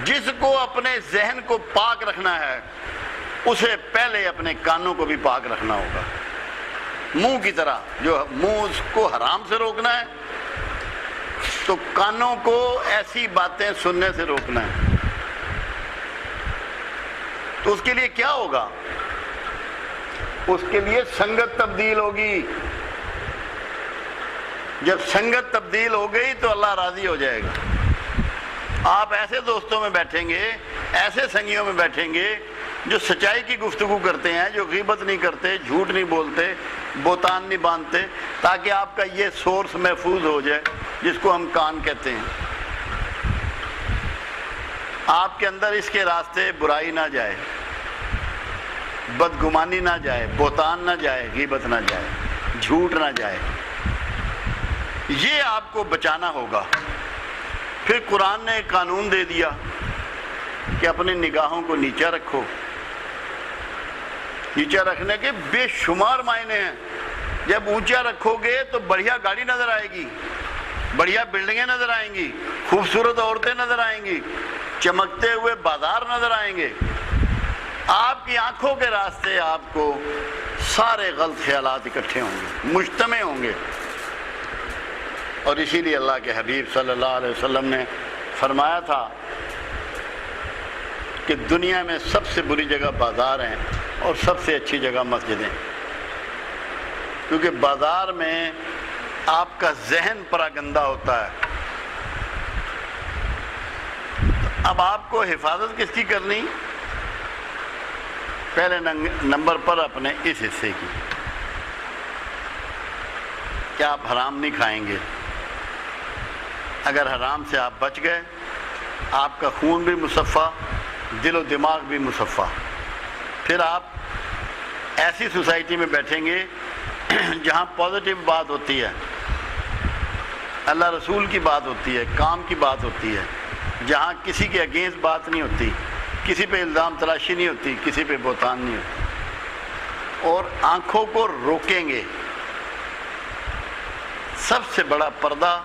جس کو اپنے ذہن کو پاک رکھنا ہے، اسے پہلے اپنے کانوں کو بھی پاک رکھنا ہوگا، منہ کی طرح۔ جو منہ کو حرام سے روکنا ہے، تو کانوں کو ایسی باتیں سننے سے روکنا ہے۔ تو اس کے لیے کیا ہوگا؟ اس کے لیے سنگت تبدیل ہوگی۔ جب سنگت تبدیل ہو گئی تو اللہ راضی ہو جائے گا۔ آپ ایسے دوستوں میں بیٹھیں گے، ایسے سنگیوں میں بیٹھیں گے جو سچائی کی گفتگو کرتے ہیں، جو غیبت نہیں کرتے، جھوٹ نہیں بولتے، بہتان نہیں باندھتے، تاکہ آپ کا یہ سورس محفوظ ہو جائے جس کو ہم کان کہتے ہیں۔ آپ کے اندر اس کے راستے برائی نہ جائے، بدگمانی نہ جائے، بہتان نہ جائے، غیبت نہ جائے، جھوٹ نہ جائے، یہ آپ کو بچانا ہوگا۔ پھر قرآن نے ایک قانون دے دیا کہ اپنی نگاہوں کو نیچا رکھو۔ نیچا رکھنے کے بے شمار معنی ہیں۔ جب اونچا رکھو گے تو بڑھیا گاڑی نظر آئے گی، بڑھیا بلڈنگیں نظر آئیں گی، خوبصورت عورتیں نظر آئیں گی، چمکتے ہوئے بازار نظر آئیں گے۔ آپ کی آنکھوں کے راستے آپ کو سارے غلط خیالات اکٹھے ہوں گے، مجتمع ہوں گے۔ اور اسی لیے اللہ کے حبیب صلی اللہ علیہ وسلم نے فرمایا تھا کہ دنیا میں سب سے بری جگہ بازار ہیں اور سب سے اچھی جگہ مسجدیں، کیونکہ بازار میں آپ کا ذہن پراگندہ ہوتا ہے۔ اب آپ کو حفاظت کس کی کرنی؟ پہلے نمبر پر اپنے اس حصے کی، کہ آپ حرام نہیں کھائیں گے۔ اگر حرام سے آپ بچ گئے، آپ کا خون بھی مصفہ، دل و دماغ بھی مصفہ۔ پھر آپ ایسی سوسائٹی میں بیٹھیں گے جہاں پازیٹیو بات ہوتی ہے، اللہ رسول کی بات ہوتی ہے، کام کی بات ہوتی ہے، جہاں کسی کے اگینسٹ بات نہیں ہوتی، کسی پہ الزام تراشی نہیں ہوتی، کسی پہ بہتان نہیں ہوتی، اور آنکھوں کو روکیں گے۔ سب سے بڑا پردہ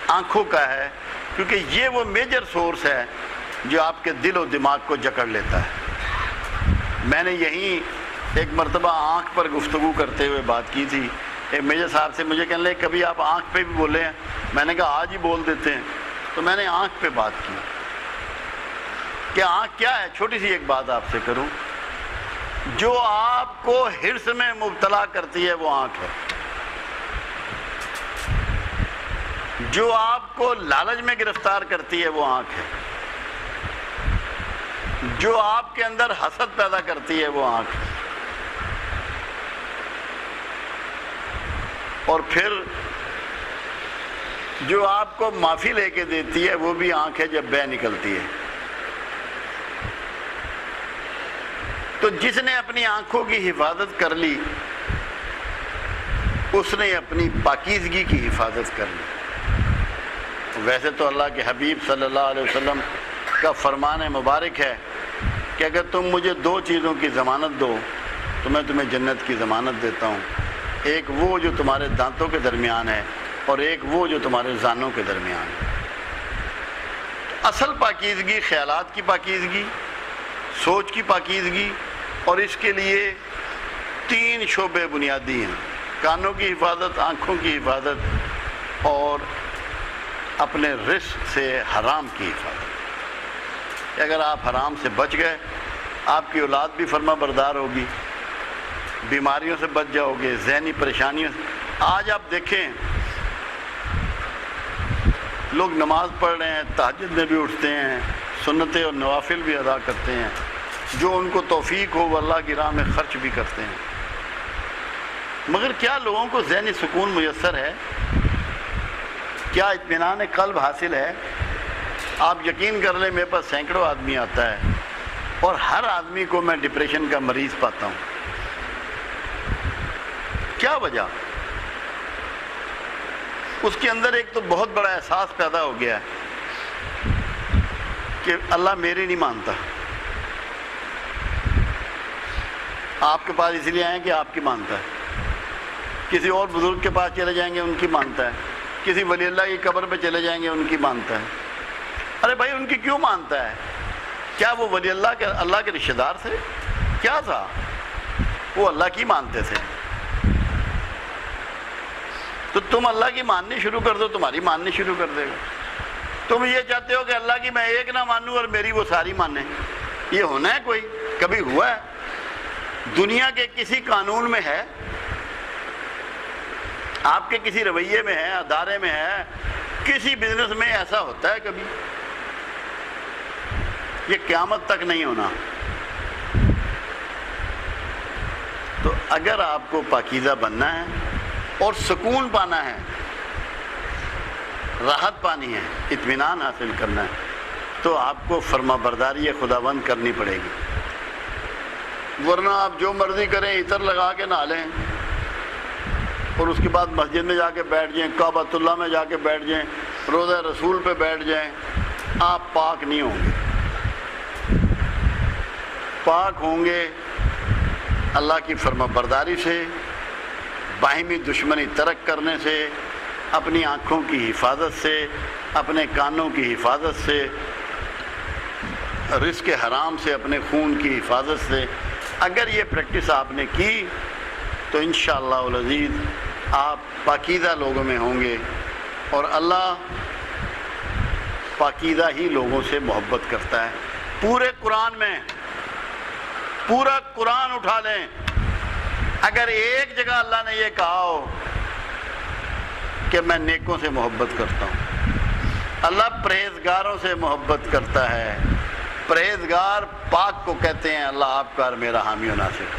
آنکھوں کا ہے، کیونکہ یہ وہ میجر سورس ہے جو آپ کے دل و دماغ کو جکڑ لیتا ہے۔ میں نے یہیں ایک مرتبہ آنکھ پر گفتگو کرتے ہوئے بات کی تھی۔ ایک میجر صاحب سے مجھے کہنے لگے کبھی آپ آنکھ پہ بھی بولے ہیں؟ میں نے کہا آج ہی بول دیتے ہیں۔ تو میں نے آنکھ پہ بات کی کہ آنکھ کیا ہے۔ چھوٹی سی ایک بات آپ سے کروں، جو آپ کو حرص میں مبتلا کرتی ہے وہ آنکھ ہے، جو آپ کو لالچ میں گرفتار کرتی ہے وہ آنکھ ہے، جو آپ کے اندر حسد پیدا کرتی ہے وہ آنکھ ہے، اور پھر جو آپ کو معافی لے کے دیتی ہے وہ بھی آنکھ ہے جب بہ نکلتی ہے۔ تو جس نے اپنی آنکھوں کی حفاظت کر لی اس نے اپنی پاکیزگی کی حفاظت کر لی۔ ویسے تو اللہ کے حبیب صلی اللہ علیہ وسلم کا فرمان مبارک ہے کہ اگر تم مجھے دو چیزوں کی ضمانت دو تو میں تمہیں جنت کی ضمانت دیتا ہوں، ایک وہ جو تمہارے دانتوں کے درمیان ہے اور ایک وہ جو تمہارے زانوں کے درمیان ہے۔ اصل پاکیزگی خیالات کی پاکیزگی، سوچ کی پاکیزگی، اور اس کے لیے 3 شعبے بنیادی ہیں: کانوں کی حفاظت، آنکھوں کی حفاظت، اور اپنے رزق سے حرام کی حفاظت۔ اگر آپ حرام سے بچ گئے، آپ کی اولاد بھی فرما بردار ہوگی، بیماریوں سے بچ جاؤ گے، ذہنی پریشانیوں سے۔ آج آپ دیکھیں لوگ نماز پڑھ رہے ہیں، تہجد میں بھی اٹھتے ہیں، سنتیں اور نوافل بھی ادا کرتے ہیں، جو ان کو توفیق ہو وہ اللہ کی راہ میں خرچ بھی کرتے ہیں، مگر کیا لوگوں کو ذہنی سکون میسر ہے؟ کیا اطمینان قلب حاصل ہے؟ آپ یقین کر لیں میرے پاس سینکڑوں آدمی آتا ہے اور ہر آدمی کو میں ڈپریشن کا مریض پاتا ہوں۔ کیا وجہ؟ اس کے اندر ایک تو بہت بڑا احساس پیدا ہو گیا ہے کہ اللہ میری نہیں مانتا۔ آپ کے پاس اس لیے آئے کہ آپ کی مانتا ہے، کسی اور بزرگ کے پاس چلے جائیں گے ان کی مانتا ہے، کسی ولی اللہ کی قبر پہ چلے جائیں گے ان کی مانتا ہے۔ ارے بھائی ان کی کیوں مانتا ہے؟ کیا وہ ولی اللہ کے رشتہ دار تھے؟ کیا تھا؟ وہ اللہ کی مانتے تھے۔ تو تم اللہ کی ماننی شروع کر دو، تمہاری ماننی شروع کر دے گا۔ تم یہ چاہتے ہو کہ اللہ کی میں ایک نہ مانوں اور میری وہ ساری مانے، یہ ہونا ہے؟ کوئی کبھی ہوا ہے؟ دنیا کے کسی قانون میں ہے؟ آپ کے کسی رویے میں ہے، ادارے میں ہے، کسی بزنس میں ایسا ہوتا ہے کبھی؟ یہ قیامت تک نہیں ہونا۔ تو اگر آپ کو پاکیزہ بننا ہے اور سکون پانا ہے، راحت پانی ہے، اطمینان حاصل کرنا ہے، تو آپ کو فرما برداری خداوند کرنی پڑے گی، ورنہ آپ جو مرضی کریں، عطر لگا کے نہا لیں اور اس کے بعد مسجد میں جا کے بیٹھ جائیں، کعبۃ اللہ میں جا کے بیٹھ جائیں، روضہ رسول پہ بیٹھ جائیں، آپ پاک نہیں ہوں گے۔ پاک ہوں گے اللہ کی فرما برداری سے، باہمی دشمنی ترک کرنے سے، اپنی آنکھوں کی حفاظت سے، اپنے کانوں کی حفاظت سے، رزق حرام سے، اپنے خون کی حفاظت سے۔ اگر یہ پریکٹس آپ نے کی تو انشاءاللہ العزیز آپ پاکیزہ لوگوں میں ہوں گے، اور اللہ پاکیزہ ہی لوگوں سے محبت کرتا ہے۔ پورے قرآن میں، پورا قرآن اٹھا لیں، اگر ایک جگہ اللہ نے یہ کہا ہو کہ میں نیکوں سے محبت کرتا ہوں، اللہ پرہیزگاروں سے محبت کرتا ہے، پرہیزگار پاک کو کہتے ہیں اللہ آپ کا اور میرا حامی و ناصر۔